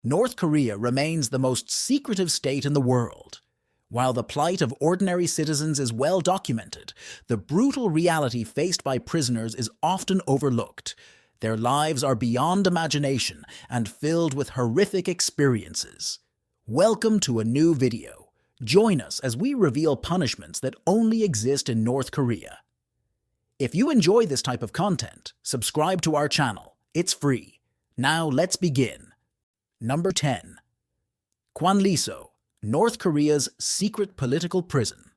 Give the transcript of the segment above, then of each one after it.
North Korea remains the most secretive state in the world. While the plight of ordinary citizens is well documented, the brutal reality faced by prisoners is often overlooked. Their lives are beyond imagination and filled with horrific experiences. Welcome to a new video. Join us as we reveal punishments that only exist in North Korea. If you enjoy this type of content, subscribe to our channel. It's free. Now let's begin. Number 10. Kwanliso, North Korea's secret political prison.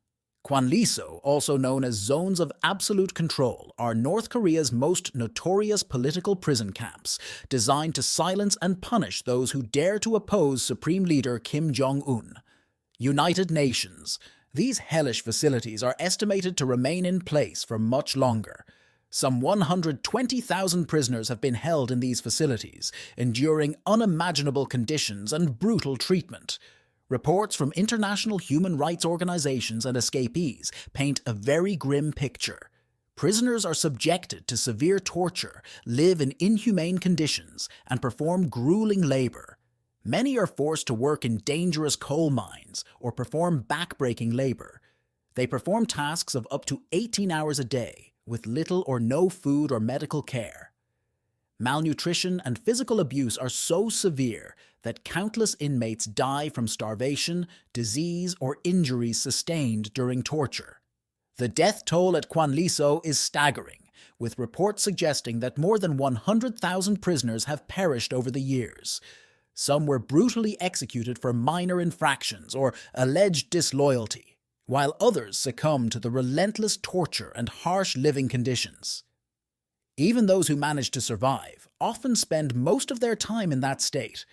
Kwanliso, also known as zones of absolute control, are North Korea's most notorious political prison camps, designed to silence and punish those who dare to oppose Supreme Leader Kim Jong-un. United Nations. These hellish facilities are estimated to remain in place for much longer. Some 120,000 prisoners have been held in these facilities, enduring unimaginable conditions and brutal treatment. Reports from international human rights organizations and escapees paint a very grim picture. Prisoners are subjected to severe torture, live in inhumane conditions, and perform grueling labor. Many are forced to work in dangerous coal mines or perform backbreaking labor. They perform tasks of up to 18 hours a day, with little or no food or medical care. Malnutrition and physical abuse are so severe that countless inmates die from starvation, disease, or injuries sustained during torture. The death toll at Kwanliso is staggering, with reports suggesting that more than 100,000 prisoners have perished over the years. Some were brutally executed for minor infractions or alleged disloyalty, while others succumb to the relentless torture and harsh living conditions. Even those who manage to survive often spend most of their time in that state.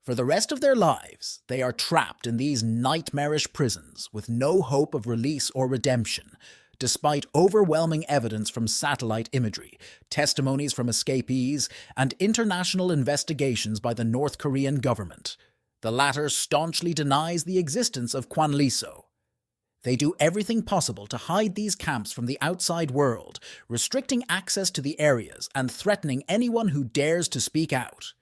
For the rest of their lives, they are trapped in these nightmarish prisons with no hope of release or redemption, despite overwhelming evidence from satellite imagery, testimonies from escapees, and international investigations by the North Korean government. The latter staunchly denies the existence of Kwanliso. They do everything possible to hide these camps from the outside world, restricting access to the areas and threatening anyone who dares to speak out.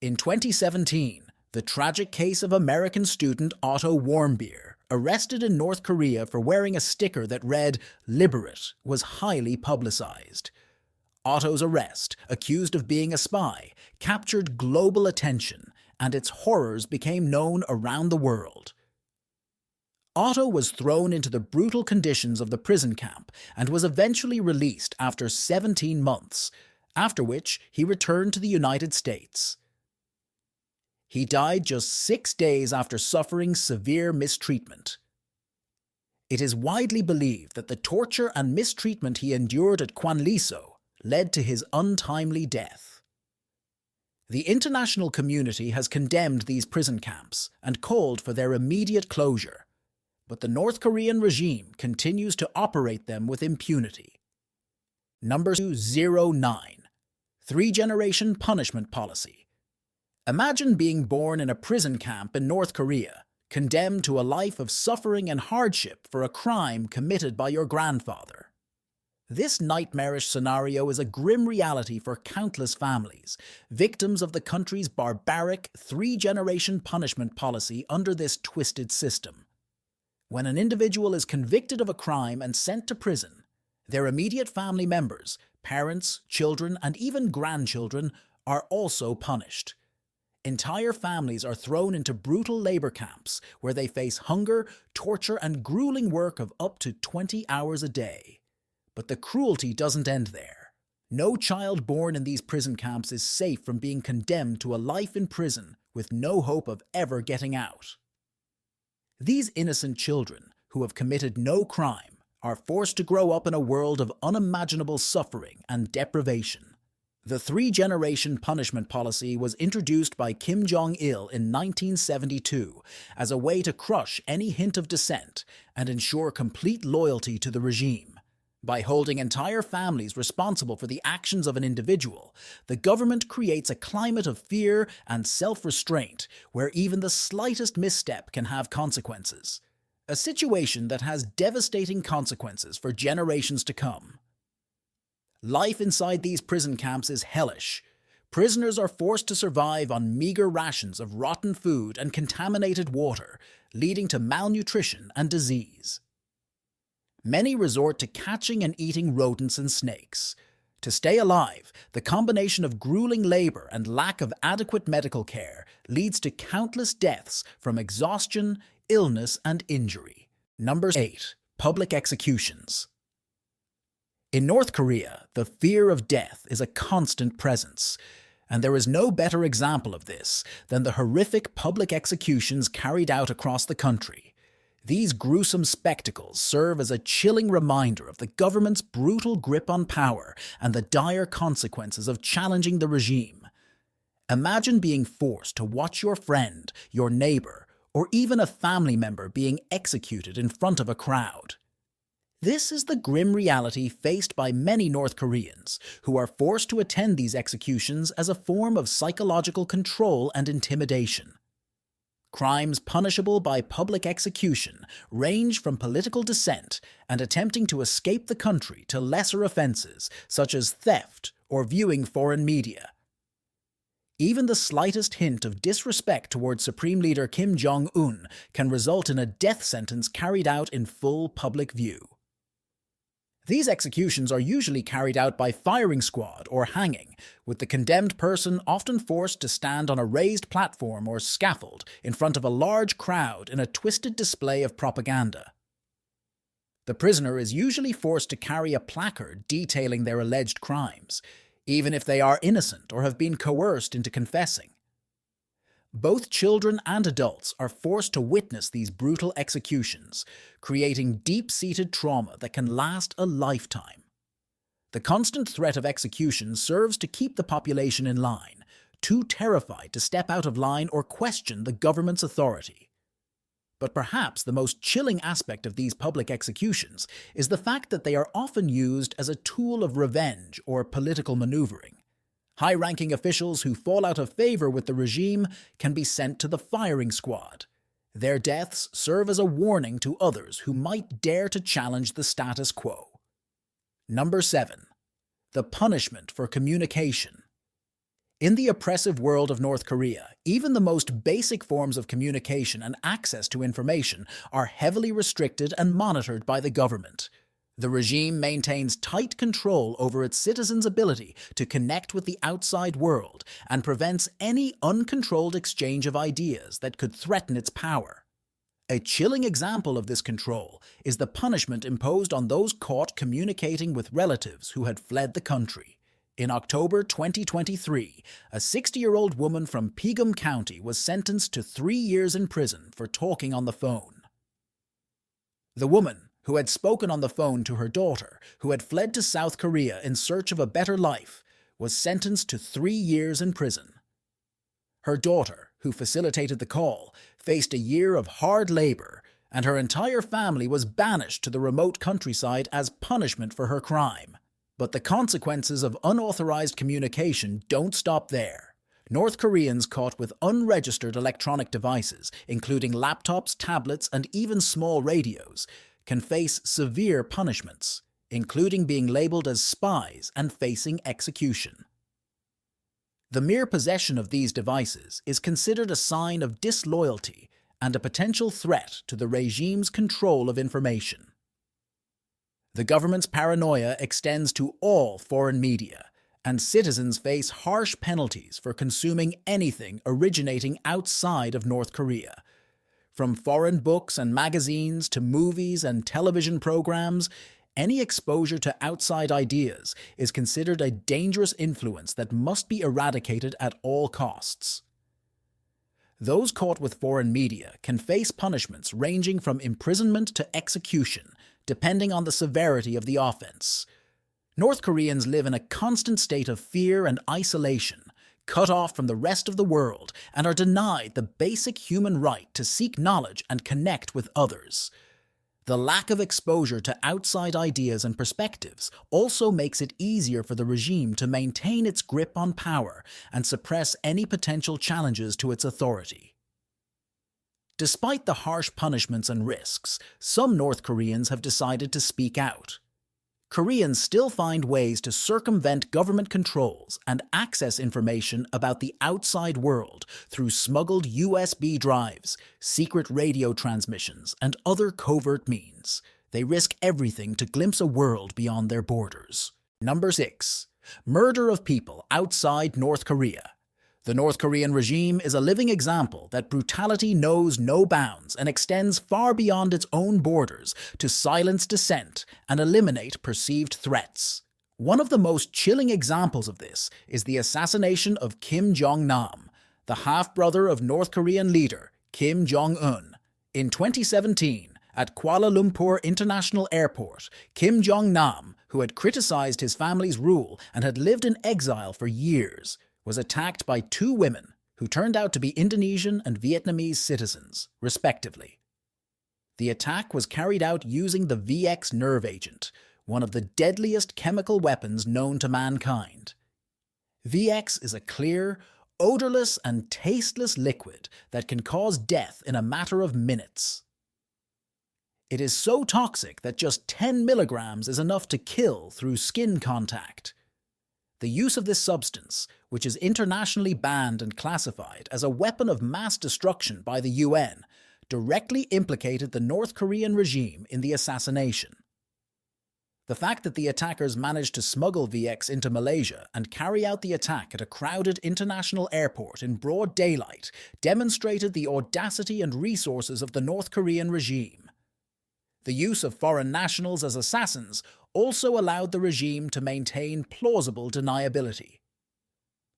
In 2017, the tragic case of American student Otto Warmbier, arrested in North Korea for wearing a sticker that read "Liberate," was highly publicized. Otto's arrest, accused of being a spy, captured global attention, and its horrors became known around the world. Otto was thrown into the brutal conditions of the prison camp and was eventually released after 17 months, after which he returned to the United States. He died just 6 days after suffering severe mistreatment. It is widely believed that the torture and mistreatment he endured at Kwanliso led to his untimely death. The international community has condemned these prison camps and called for their immediate closure, but the North Korean regime continues to operate them with impunity. Number 209. Three-generation punishment policy. Imagine being born in a prison camp in North Korea, condemned to a life of suffering and hardship for a crime committed by your grandfather. This nightmarish scenario is a grim reality for countless families, victims of the country's barbaric three-generation punishment policy under this twisted system. When an individual is convicted of a crime and sent to prison, their immediate family members, parents, children, and even grandchildren are also punished. Entire families are thrown into brutal labor camps where they face hunger, torture, and grueling work of up to 20 hours a day. But the cruelty doesn't end there. No child born in these prison camps is safe from being condemned to a life in prison with no hope of ever getting out. These innocent children, who have committed no crime, are forced to grow up in a world of unimaginable suffering and deprivation. The three-generation punishment policy was introduced by Kim Jong-il in 1972 as a way to crush any hint of dissent and ensure complete loyalty to the regime. By holding entire families responsible for the actions of an individual, the government creates a climate of fear and self-restraint where even the slightest misstep can have consequences. A situation that has devastating consequences for generations to come. Life inside these prison camps is hellish. Prisoners are forced to survive on meager rations of rotten food and contaminated water, leading to malnutrition and disease. Many resort to catching and eating rodents and snakes. To stay alive, the combination of grueling labor and lack of adequate medical care leads to countless deaths from exhaustion, illness, and injury. Number 8. Public executions. In North Korea, the fear of death is a constant presence, and there is no better example of this than the horrific public executions carried out across the country. These gruesome spectacles serve as a chilling reminder of the government's brutal grip on power and the dire consequences of challenging the regime. Imagine being forced to watch your friend, your neighbor, or even a family member being executed in front of a crowd. This is the grim reality faced by many North Koreans, who are forced to attend these executions as a form of psychological control and intimidation. Crimes punishable by public execution range from political dissent and attempting to escape the country to lesser offenses such as theft or viewing foreign media. Even the slightest hint of disrespect towards Supreme Leader Kim Jong-un can result in a death sentence carried out in full public view. These executions are usually carried out by firing squad or hanging, with the condemned person often forced to stand on a raised platform or scaffold in front of a large crowd in a twisted display of propaganda. The prisoner is usually forced to carry a placard detailing their alleged crimes, even if they are innocent or have been coerced into confessing. Both children and adults are forced to witness these brutal executions, creating deep-seated trauma that can last a lifetime. The constant threat of execution serves to keep the population in line, too terrified to step out of line or question the government's authority. But perhaps the most chilling aspect of these public executions is the fact that they are often used as a tool of revenge or political maneuvering. High-ranking officials who fall out of favor with the regime can be sent to the firing squad. Their deaths serve as a warning to others who might dare to challenge the status quo. Number 7. The punishment for communication. In the oppressive world of North Korea, even the most basic forms of communication and access to information are heavily restricted and monitored by the government. The regime maintains tight control over its citizens' ability to connect with the outside world and prevents any uncontrolled exchange of ideas that could threaten its power. A chilling example of this control is the punishment imposed on those caught communicating with relatives who had fled the country. In October 2023, a 60-year-old woman from Pigum County was sentenced to 3 years in prison for talking on the phone. The woman, who had spoken on the phone to her daughter, who had fled to South Korea in search of a better life, was sentenced to 3 years in prison. Her daughter, who facilitated the call, faced a year of hard labor, and her entire family was banished to the remote countryside as punishment for her crime. But the consequences of unauthorized communication don't stop there. North Koreans caught with unregistered electronic devices, including laptops, tablets, and even small radios, can face severe punishments, including being labeled as spies and facing execution. The mere possession of these devices is considered a sign of disloyalty and a potential threat to the regime's control of information. The government's paranoia extends to all foreign media, and citizens face harsh penalties for consuming anything originating outside of North Korea. From foreign books and magazines to movies and television programs, any exposure to outside ideas is considered a dangerous influence that must be eradicated at all costs. Those caught with foreign media can face punishments ranging from imprisonment to execution, depending on the severity of the offense. North Koreans live in a constant state of fear and isolation, cut off from the rest of the world, and are denied the basic human right to seek knowledge and connect with others. The lack of exposure to outside ideas and perspectives also makes it easier for the regime to maintain its grip on power and suppress any potential challenges to its authority. Despite the harsh punishments and risks, some North Koreans have decided to speak out. Koreans still find ways to circumvent government controls and access information about the outside world through smuggled USB drives, secret radio transmissions, and other covert means. They risk everything to glimpse a world beyond their borders. Number 6. Murder of people outside North Korea. The North Korean regime is a living example that brutality knows no bounds and extends far beyond its own borders to silence dissent and eliminate perceived threats. One of the most chilling examples of this is the assassination of Kim Jong-nam, the half-brother of North Korean leader Kim Jong-un. In 2017, at Kuala Lumpur International Airport, Kim Jong-nam, who had criticized his family's rule and had lived in exile for years, was attacked by two women who turned out to be Indonesian and Vietnamese citizens, respectively. The attack was carried out using the VX nerve agent, one of the deadliest chemical weapons known to mankind. VX is a clear, odorless, and tasteless liquid that can cause death in a matter of minutes. It is so toxic that just 10 milligrams is enough to kill through skin contact. The use of this substance, which is internationally banned and classified as a weapon of mass destruction by the UN, directly implicated the North Korean regime in the assassination. The fact that the attackers managed to smuggle VX into Malaysia and carry out the attack at a crowded international airport in broad daylight demonstrated the audacity and resources of the North Korean regime. The use of foreign nationals as assassins also allowed the regime to maintain plausible deniability.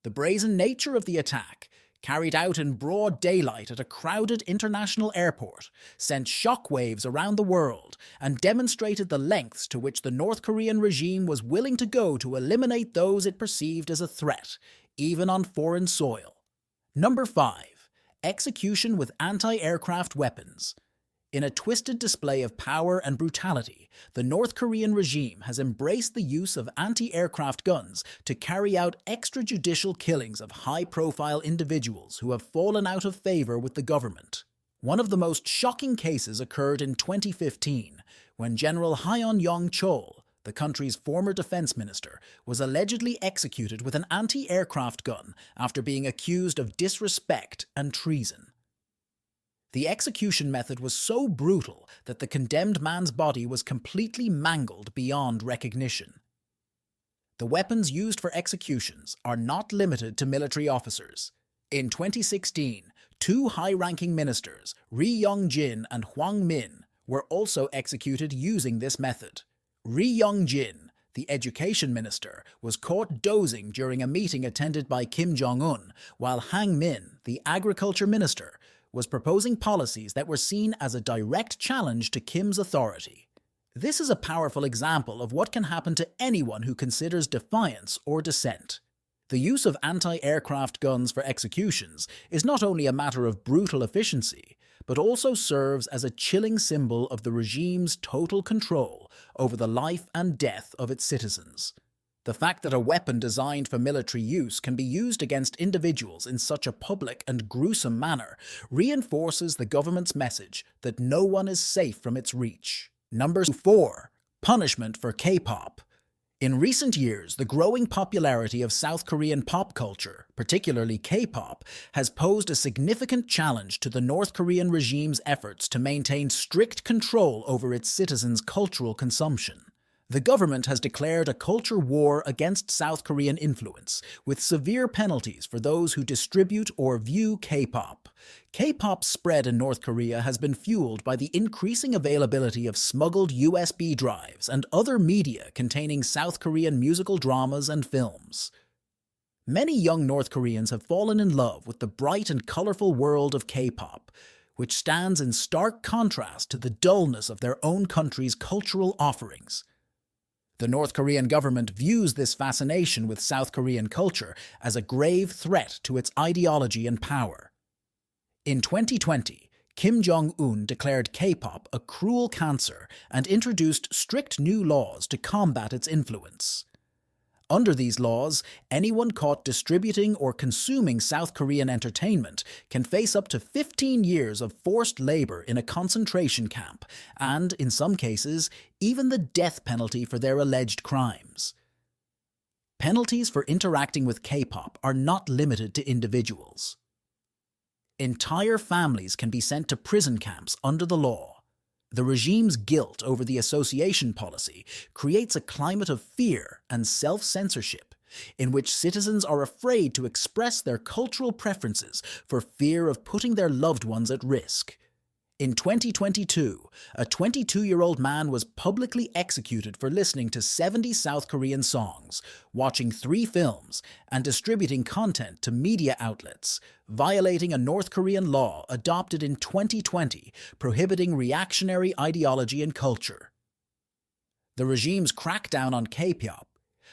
The brazen nature of the attack, carried out in broad daylight at a crowded international airport, sent shockwaves around the world and demonstrated the lengths to which the North Korean regime was willing to go to eliminate those it perceived as a threat, even on foreign soil. Number 5. Execution with anti-aircraft weapons. In a twisted display of power and brutality, the North Korean regime has embraced the use of anti-aircraft guns to carry out extrajudicial killings of high-profile individuals who have fallen out of favor with the government. One of the most shocking cases occurred in 2015, when General Hyun Yong-chol, the country's former defense minister, was allegedly executed with an anti-aircraft gun after being accused of disrespect and treason. The execution method was so brutal that the condemned man's body was completely mangled beyond recognition. The weapons used for executions are not limited to military officers. In 2016, two high-ranking ministers, Ri Yong-jin and Hwang Min, were also executed using this method. Ri Yong-jin, the education minister, was caught dozing during a meeting attended by Kim Jong-un, while Hwang Min, the agriculture minister, was proposing policies that were seen as a direct challenge to Kim's authority. This is a powerful example of what can happen to anyone who considers defiance or dissent. The use of anti-aircraft guns for executions is not only a matter of brutal efficiency, but also serves as a chilling symbol of the regime's total control over the life and death of its citizens. The fact that a weapon designed for military use can be used against individuals in such a public and gruesome manner reinforces the government's message that no one is safe from its reach. Number 4. Punishment for K-pop. In recent years, the growing popularity of South Korean pop culture, particularly K-pop, has posed a significant challenge to the North Korean regime's efforts to maintain strict control over its citizens' cultural consumption. The government has declared a culture war against South Korean influence, with severe penalties for those who distribute or view K-pop. K-pop's spread in North Korea has been fueled by the increasing availability of smuggled USB drives and other media containing South Korean musical dramas and films. Many young North Koreans have fallen in love with the bright and colorful world of K-pop, which stands in stark contrast to the dullness of their own country's cultural offerings. The North Korean government views this fascination with South Korean culture as a grave threat to its ideology and power. In 2020, Kim Jong-un declared K-pop a cruel cancer and introduced strict new laws to combat its influence. Under these laws, anyone caught distributing or consuming South Korean entertainment can face up to 15 years of forced labor in a concentration camp and, in some cases, even the death penalty for their alleged crimes. Penalties for interacting with K-pop are not limited to individuals. Entire families can be sent to prison camps under the law. The regime's guilt over the association policy creates a climate of fear and self-censorship, in which citizens are afraid to express their cultural preferences for fear of putting their loved ones at risk. In 2022, a 22-year-old man was publicly executed for listening to 70 South Korean songs, watching 3 films, and distributing content to media outlets, violating a North Korean law adopted in 2020 prohibiting reactionary ideology and culture. The regime's crackdown on K-pop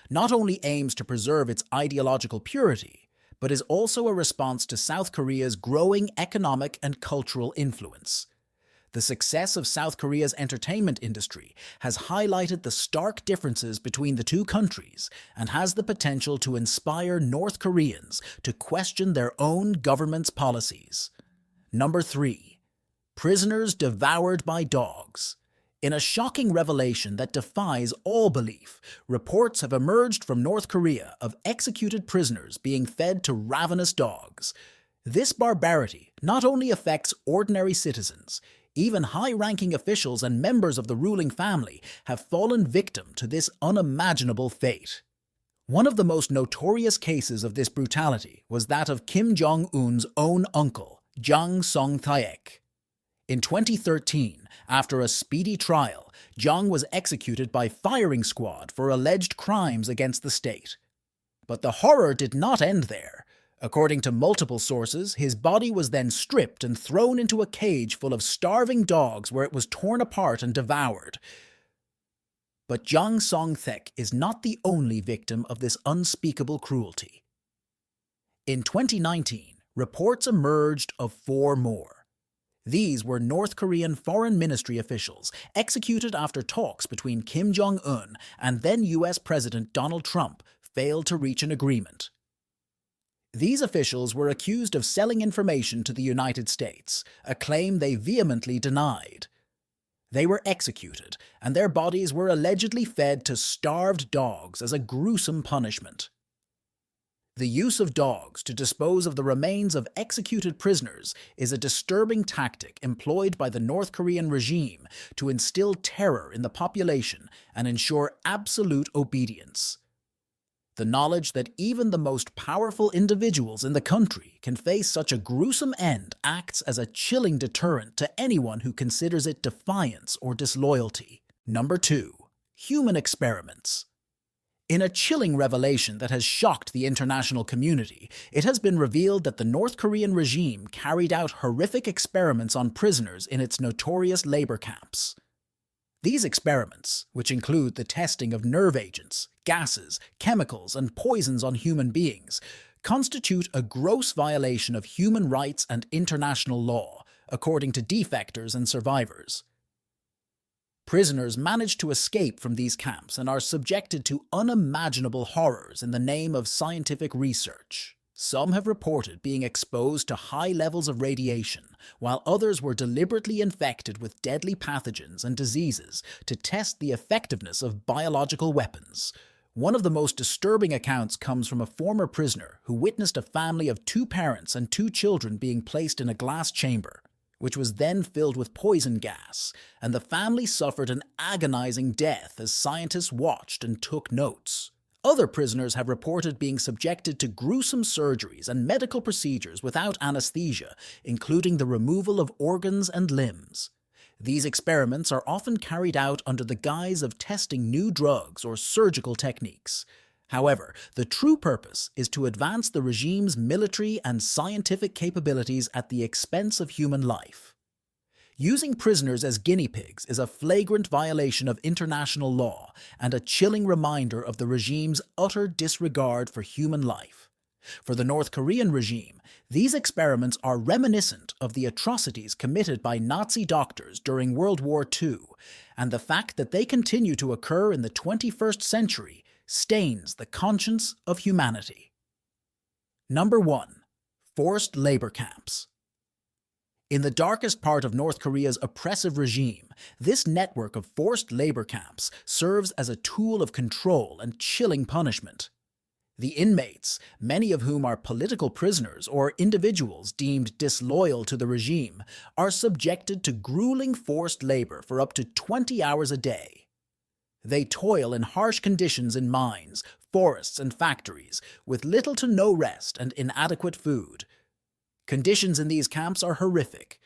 not only aims to preserve its ideological purity, but is also a response to South Korea's growing economic and cultural influence. The success of South Korea's entertainment industry has highlighted the stark differences between the two countries and has the potential to inspire North Koreans to question their own government's policies. Number 3. Prisoners devoured by dogs. In a shocking revelation that defies all belief, reports have emerged from North Korea of executed prisoners being fed to ravenous dogs. This barbarity not only affects ordinary citizens, even high-ranking officials and members of the ruling family have fallen victim to this unimaginable fate. One of the most notorious cases of this brutality was that of Kim Jong-un's own uncle, Jang Song-thaek. In 2013, after a speedy trial, Jang was executed by firing squad for alleged crimes against the state. But the horror did not end there. According to multiple sources, his body was then stripped and thrown into a cage full of starving dogs where it was torn apart and devoured. But Jang Song-thaek is not the only victim of this unspeakable cruelty. In 2019, reports emerged of 4 more. These were North Korean Foreign Ministry officials executed after talks between Kim Jong-un and then US President Donald Trump failed to reach an agreement. These officials were accused of selling information to the United States, a claim they vehemently denied. They were executed, and their bodies were allegedly fed to starved dogs as a gruesome punishment. The use of dogs to dispose of the remains of executed prisoners is a disturbing tactic employed by the North Korean regime to instill terror in the population and ensure absolute obedience. The knowledge that even the most powerful individuals in the country can face such a gruesome end acts as a chilling deterrent to anyone who considers it defiance or disloyalty. Number 2. Human experiments. In a chilling revelation that has shocked the international community, it has been revealed that the North Korean regime carried out horrific experiments on prisoners in its notorious labor camps. These experiments, which include the testing of nerve agents, gases, chemicals, and poisons on human beings, constitute a gross violation of human rights and international law, according to defectors and survivors. Prisoners manage to escape from these camps and are subjected to unimaginable horrors in the name of scientific research. Some have reported being exposed to high levels of radiation, while others were deliberately infected with deadly pathogens and diseases to test the effectiveness of biological weapons. One of the most disturbing accounts comes from a former prisoner who witnessed a family of 2 parents and 2 children being placed in a glass chamber, which was then filled with poison gas, and the family suffered an agonizing death as scientists watched and took notes. Other prisoners have reported being subjected to gruesome surgeries and medical procedures without anesthesia, including the removal of organs and limbs. These experiments are often carried out under the guise of testing new drugs or surgical techniques. However, the true purpose is to advance the regime's military and scientific capabilities at the expense of human life. Using prisoners as guinea pigs is a flagrant violation of international law and a chilling reminder of the regime's utter disregard for human life. For the North Korean regime, these experiments are reminiscent of the atrocities committed by Nazi doctors during World War II, and the fact that they continue to occur in the 21st century stains the conscience of humanity. Number 1. Forced labor camps. In the darkest part of North Korea's oppressive regime, this network of forced labor camps serves as a tool of control and chilling punishment. The inmates, many of whom are political prisoners or individuals deemed disloyal to the regime, are subjected to grueling forced labor for up to 20 hours a day. They toil in harsh conditions in mines, forests, and factories, with little to no rest and inadequate food. Conditions in these camps are horrific.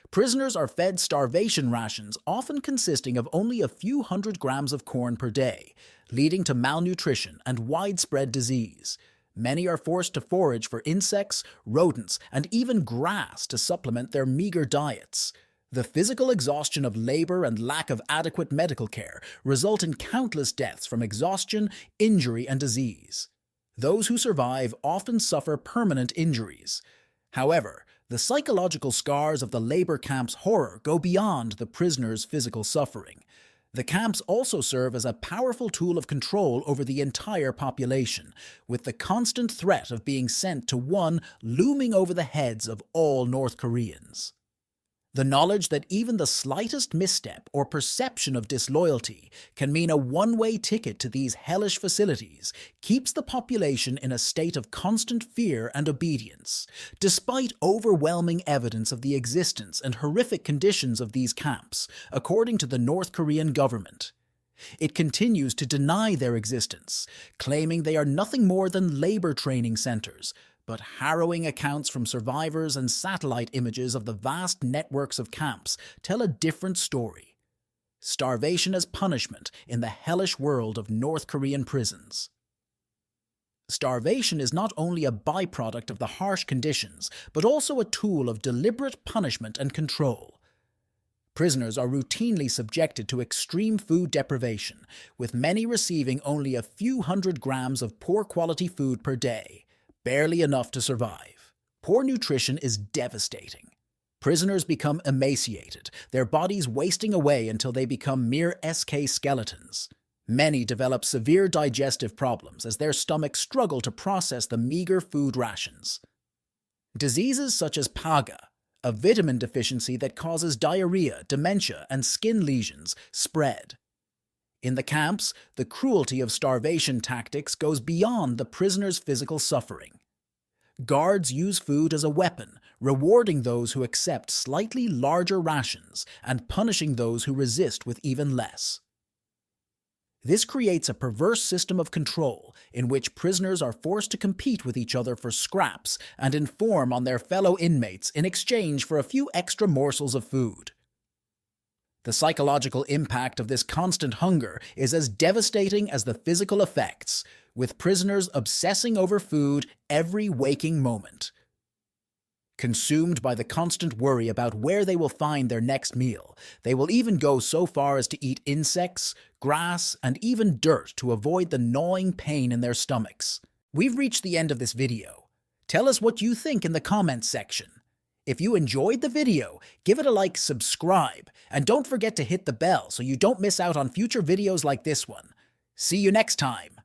Prisoners are fed starvation rations, often consisting of only a few hundred grams of corn per day, leading to malnutrition and widespread disease. Many are forced to forage for insects, rodents, and even grass to supplement their meager diets. The physical exhaustion of labor and lack of adequate medical care result in countless deaths from exhaustion, injury, and disease. Those who survive often suffer permanent injuries. However, the psychological scars of the labor camp's horror go beyond the prisoners' physical suffering. The camps also serve as a powerful tool of control over the entire population, with the constant threat of being sent to one looming over the heads of all North Koreans. The knowledge that even the slightest misstep or perception of disloyalty can mean a one-way ticket to these hellish facilities keeps the population in a state of constant fear and obedience. Despite overwhelming evidence of the existence and horrific conditions of these camps, according to the North Korean government, it continues to deny their existence, claiming they are nothing more than labor training centers. But harrowing accounts from survivors and satellite images of the vast networks of camps tell a different story. Starvation as punishment in the hellish world of North Korean prisons. Starvation is not only a byproduct of the harsh conditions, but also a tool of deliberate punishment and control. Prisoners are routinely subjected to extreme food deprivation, with many receiving only a few hundred grams of poor-quality food per day. Barely enough to survive. Poor nutrition is devastating. Prisoners become emaciated, their bodies wasting away until they become mere SK skeletons. Many develop severe digestive problems as their stomachs struggle to process the meager food rations. Diseases such as paga, a vitamin deficiency that causes diarrhea, dementia, and skin lesions, spread. In the camps, the cruelty of starvation tactics goes beyond the prisoners' physical suffering. Guards use food as a weapon, rewarding those who accept slightly larger rations and punishing those who resist with even less. This creates a perverse system of control in which prisoners are forced to compete with each other for scraps and inform on their fellow inmates in exchange for a few extra morsels of food. The psychological impact of this constant hunger is as devastating as the physical effects, with prisoners obsessing over food every waking moment. Consumed by the constant worry about where they will find their next meal, they will even go so far as to eat insects, grass, and even dirt to avoid the gnawing pain in their stomachs. We've reached the end of this video. Tell us what you think in the comments section. If you enjoyed the video, give it a like, subscribe, and don't forget to hit the bell so you don't miss out on future videos like this one. See you next time!